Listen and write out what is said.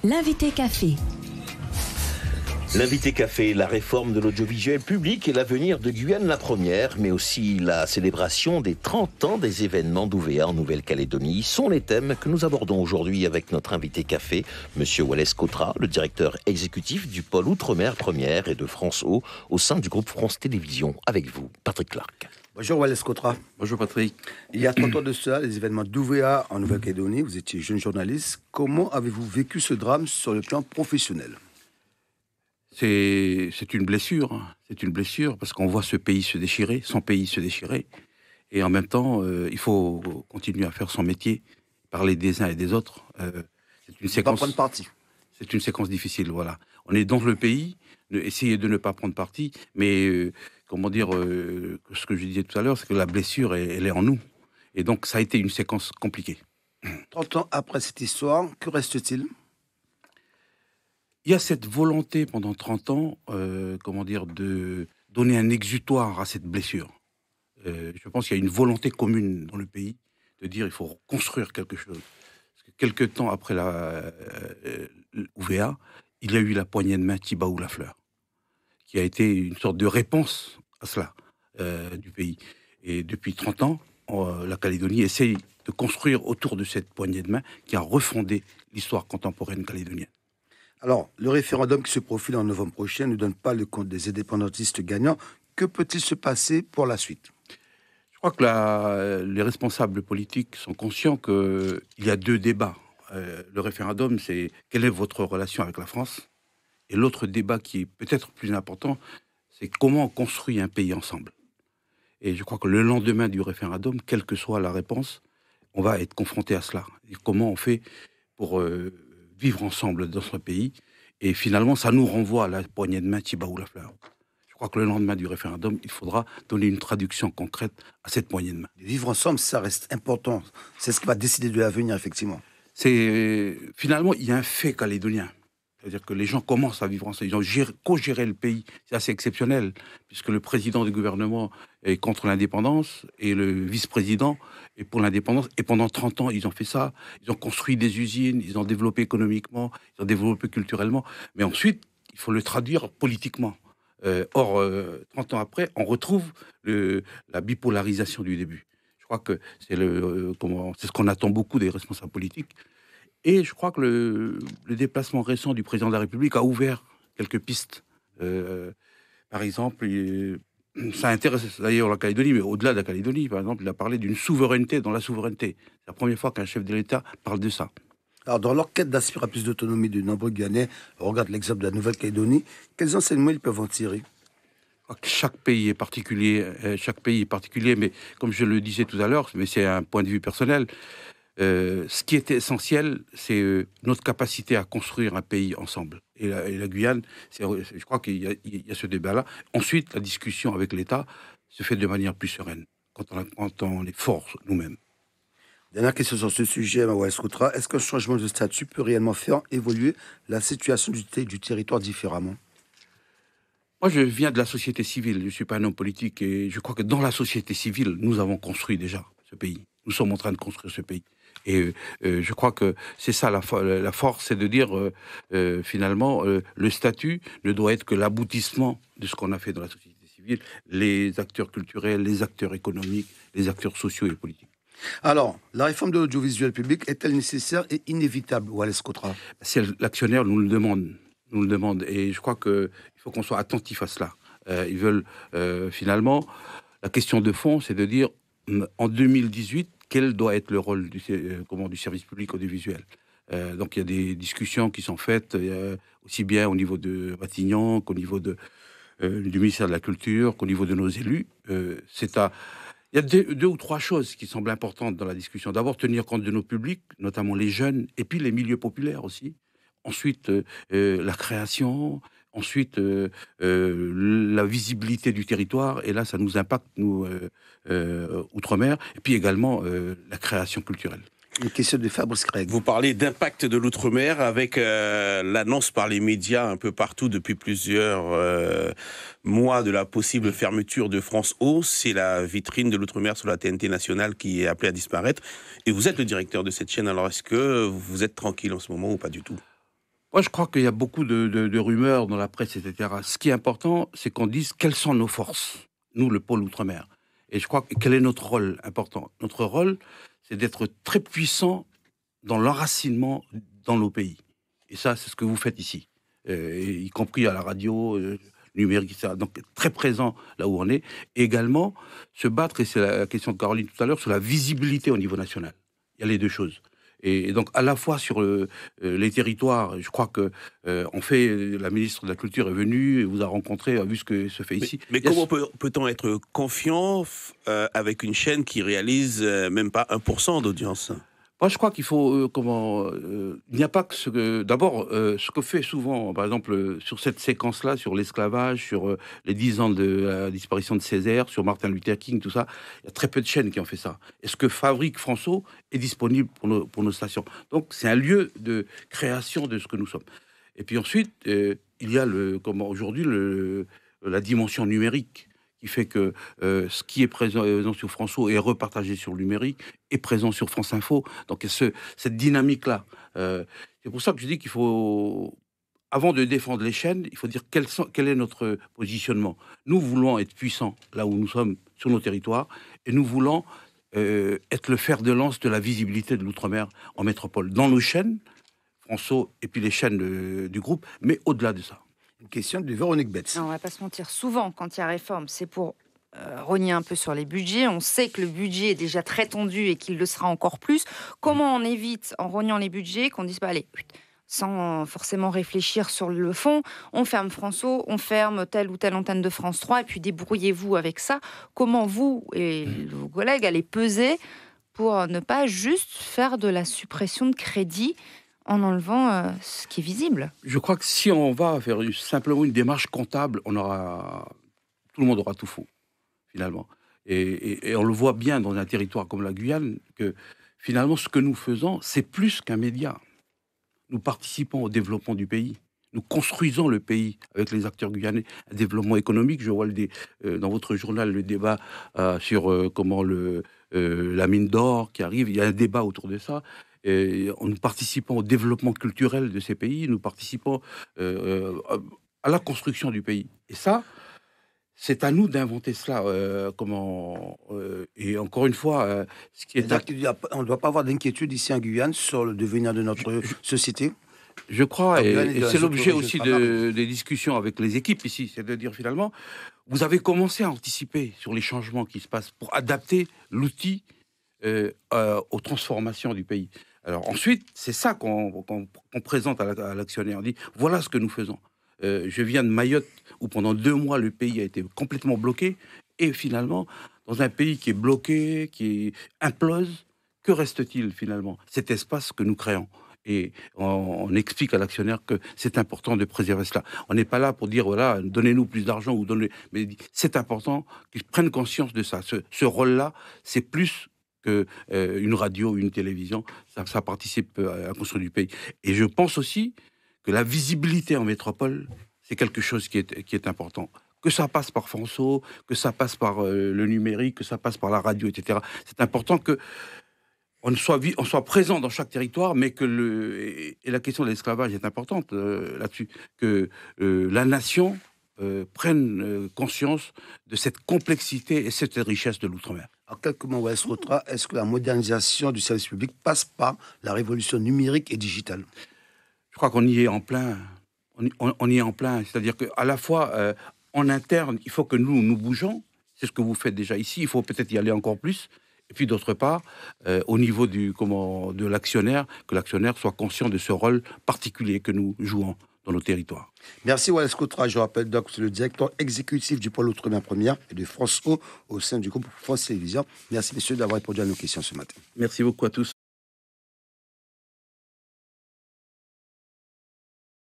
L'invité café. L'invité café, la réforme de l'audiovisuel public et l'avenir de Guyane la première, mais aussi la célébration des 30 ans des événements d'OVA en Nouvelle-Calédonie sont les thèmes que nous abordons aujourd'hui avec notre invité café, Monsieur Wallace Cotra, le directeur exécutif du pôle Outre-mer Première et de France O au sein du groupe France Télévisions. Avec vous, Patrick Clark. Bonjour Wallace Cotra. Bonjour Patrick. Il y a 30 ans de cela, les événements d'OVA en Nouvelle-Calédonie, vous étiez jeune journaliste. Comment avez-vous vécu ce drame sur le plan professionnel ? C'est une blessure. C'est une blessure parce qu'on voit ce pays se déchirer, son pays se déchirer. Et en même temps, il faut continuer à faire son métier, parler des uns et des autres. C'est une séquence. Pas prendre parti. C'est une séquence difficile, voilà. On est dans le pays, essayer de ne pas prendre parti, mais comment dire, ce que je disais tout à l'heure, c'est que la blessure, elle est en nous. Et donc, ça a été une séquence compliquée. 30 ans après cette histoire, que reste-t-il ? Il y a cette volonté pendant 30 ans, comment dire, de donner un exutoire à cette blessure. Je pense qu'il y a une volonté commune dans le pays de dire il faut construire quelque chose. Parce que quelques temps après la UVA, il y a eu la poignée de main Tjibaou Lafleur, qui a été une sorte de réponse à cela du pays. Et depuis 30 ans, la Calédonie essaye de construire autour de cette poignée de main qui a refondé l'histoire contemporaine calédonienne. Alors, le référendum qui se profile en novembre prochain ne donne pas le compte des indépendantistes gagnants. Que peut-il se passer pour la suite ? Je crois que les responsables politiques sont conscients qu'il y a deux débats. Le référendum, c'est quelle est votre relation avec la France ? Et l'autre débat qui est peut-être plus important, c'est comment on construit un pays ensemble. Et je crois que le lendemain du référendum, quelle que soit la réponse, on va être confronté à cela. Et comment on fait pour vivre ensemble dans ce pays. Et finalement, ça nous renvoie à la poignée de main Tjibaou Lafleur. Je crois que le lendemain du référendum, il faudra donner une traduction concrète à cette poignée de main. Vivre ensemble, ça reste important. C'est ce qui va décider de l'avenir, effectivement. Finalement, il y a un fait calédonien. C'est-à-dire que les gens commencent à vivre ensemble. Ils ont co-géré le pays. C'est assez exceptionnel, puisque le président du gouvernement est contre l'indépendance et le vice-président est pour l'indépendance. Et pendant 30 ans, ils ont fait ça. Ils ont construit des usines, ils ont développé économiquement, ils ont développé culturellement. Mais ensuite, il faut le traduire politiquement. Or, 30 ans après, on retrouve la bipolarisation du début. Je crois que c'est ce qu'on attend beaucoup des responsables politiques. Et je crois que le déplacement récent du président de la République a ouvert quelques pistes. Par exemple, ça intéresse d'ailleurs la Calédonie, mais au-delà de la Calédonie, par exemple, il a parlé d'une souveraineté dans la souveraineté. C'est la première fois qu'un chef de l'État parle de ça. Alors, dans leur quête d'aspirer à plus d'autonomie de nombreux Guyanais, on regarde l'exemple de la Nouvelle-Calédonie, quels enseignements ils peuvent en tirer ? Chaque pays est particulier, mais comme je le disais tout à l'heure, mais c'est un point de vue personnel, ce qui est essentiel, c'est notre capacité à construire un pays ensemble. Et la Guyane, je crois qu'il y a ce débat-là. Ensuite, la discussion avec l'État se fait de manière plus sereine, quand on est fort nous-mêmes. Dernière question sur ce sujet, Wallace Cotra. Est-ce qu'un changement de statut peut réellement faire évoluer la situation du territoire différemment ? Moi, je viens de la société civile. Je ne suis pas un homme politique. Et je crois que dans la société civile, nous avons construit déjà ce pays. Nous sommes en train de construire ce pays. Et je crois que c'est ça la force, c'est de dire finalement le statut ne doit être que l'aboutissement de ce qu'on a fait dans la société civile, les acteurs culturels, les acteurs économiques, les acteurs sociaux et politiques. Alors, la réforme de l'audiovisuel public est-elle nécessaire et inévitable, Wallace Cotra ? Si l'actionnaire nous le demande, et je crois qu'il faut qu'on soit attentif à cela. Ils veulent finalement, la question de fond, c'est de dire en 2018, quel doit être le rôle du service public audiovisuel. Donc il y a des discussions qui sont faites, aussi bien au niveau de Matignon qu'au niveau du ministère de la Culture, qu'au niveau de nos élus. Il y a deux ou trois choses qui semblent importantes dans la discussion. D'abord, tenir compte de nos publics, notamment les jeunes, et puis les milieux populaires aussi. Ensuite, la création. Ensuite, la visibilité du territoire. Et là, ça nous impacte, nous, Outre-mer. Et puis également, la création culturelle. Une question de Fabrice Craig. Vous parlez d'impact de l'outre-mer avec l'annonce par les médias un peu partout depuis plusieurs mois de la possible fermeture de France O. C'est la vitrine de l'outre-mer sur la TNT nationale qui est appelée à disparaître. Et vous êtes le directeur de cette chaîne. Alors est-ce que vous êtes tranquille en ce moment ou pas du tout ? Moi, je crois qu'il y a beaucoup de rumeurs dans la presse, etc. Ce qui est important, c'est qu'on dise quelles sont nos forces, nous, le pôle Outre-mer. Et je crois que quel est notre rôle important. Notre rôle, c'est d'être très puissant dans l'enracinement dans nos pays. Et ça, c'est ce que vous faites ici, y compris à la radio, numérique, etc. Donc, très présent là où on est. Et également, se battre, et c'est la question de Caroline tout à l'heure, sur la visibilité au niveau national. Il y a les deux choses. Et donc, à la fois sur les territoires, je crois que la ministre de la Culture est venue, et vous a rencontré, a vu ce que se fait ici. Mais comment peut-on être confiant avec une chaîne qui réalise même pas 1% d'audience? Moi, je crois qu'il faut il n'y a pas que ce que d'abord ce que fait souvent, par exemple, sur cette séquence-là, sur l'esclavage, sur les 10 ans de la disparition de Césaire, sur Martin Luther King, tout ça, il y a très peu de chaînes qui ont fait ça. Et ce que fabrique François est disponible pour nos stations. Donc, c'est un lieu de création de ce que nous sommes. Et puis ensuite, il y a aujourd'hui la dimension numérique, qui fait que ce qui est présent sur François est repartagé sur le numérique, est présent sur France Info. Donc cette dynamique-là, c'est pour ça que je dis qu'il faut, avant de défendre les chaînes, il faut dire quel est notre positionnement. Nous voulons être puissants là où nous sommes, sur nos territoires, et nous voulons être le fer de lance de la visibilité de l'outre-mer en métropole, dans nos chaînes, François, et puis les chaînes du groupe, mais au-delà de ça. Une question de Véronique Betts. Non, on va pas se mentir, souvent, quand il y a réforme, c'est pour rogner un peu sur les budgets. On sait que le budget est déjà très tendu et qu'il le sera encore plus. Comment on évite, en rognant les budgets, qu'on dise, allez, sans forcément réfléchir sur le fond, on ferme François, on ferme telle ou telle antenne de France 3, et puis débrouillez-vous avec ça. Comment vous et vos collègues allez peser pour ne pas juste faire de la suppression de crédit en enlevant ce qui est visible? Je crois que si on va faire simplement une démarche comptable, tout le monde aura tout faux, finalement. Et on le voit bien dans un territoire comme la Guyane, que finalement, ce que nous faisons, c'est plus qu'un média. Nous participons au développement du pays. Nous construisons le pays avec les acteurs guyanais. Un développement économique, je vois dans votre journal le débat sur comment la mine d'or qui arrive. Il y a un débat autour de ça. Nous participons au développement culturel de ces pays, nous participons à la construction du pays. Et ça, c'est à nous d'inventer cela. Et encore une fois, ce qui est... On ne doit pas avoir d'inquiétude ici en Guyane sur le devenir de notre société. Je crois, et c'est l'objet aussi des discussions avec les équipes ici, c'est de dire finalement, vous avez commencé à anticiper sur les changements qui se passent pour adapter l'outil aux transformations du pays. Alors ensuite, c'est ça qu'on présente à l'actionnaire. On dit, voilà ce que nous faisons. Je viens de Mayotte, où pendant 2 mois, le pays a été complètement bloqué. Et finalement, dans un pays qui est bloqué, qui implose, que reste-t-il finalement? Cet espace que nous créons. Et on explique à l'actionnaire que c'est important de préserver cela. On n'est pas là pour dire, voilà, donnez-nous plus d'argent, ou mais c'est important qu'ils prennent conscience de ça. Ce rôle-là, c'est plus une radio, une télévision, ça participe à la construction du pays. Et je pense aussi que la visibilité en métropole, c'est quelque chose qui est important. Que ça passe par François, que ça passe par le numérique, que ça passe par la radio, etc. C'est important que on soit présent dans chaque territoire, mais et la question de l'esclavage est importante là-dessus, que la nation prenne conscience de cette complexité et cette richesse de l'outre-mer. En quelques mots, Wael Socotra, est-ce que la modernisation du service public passe par la révolution numérique et digitale? Je crois qu'on y est en plein. On y est en plein. C'est-à-dire qu'à la fois, en interne, il faut que nous bougeons. C'est ce que vous faites déjà ici. Il faut peut-être y aller encore plus. Et puis d'autre part, au niveau de l'actionnaire, que l'actionnaire soit conscient de ce rôle particulier que nous jouons dans nos territoires. Merci Wael Socotra. Je rappelle donc que c'est le directeur exécutif du pôle Outre-mer Première et de France O au sein du groupe France Télévisions. Merci messieurs d'avoir répondu à nos questions ce matin. Merci beaucoup à tous.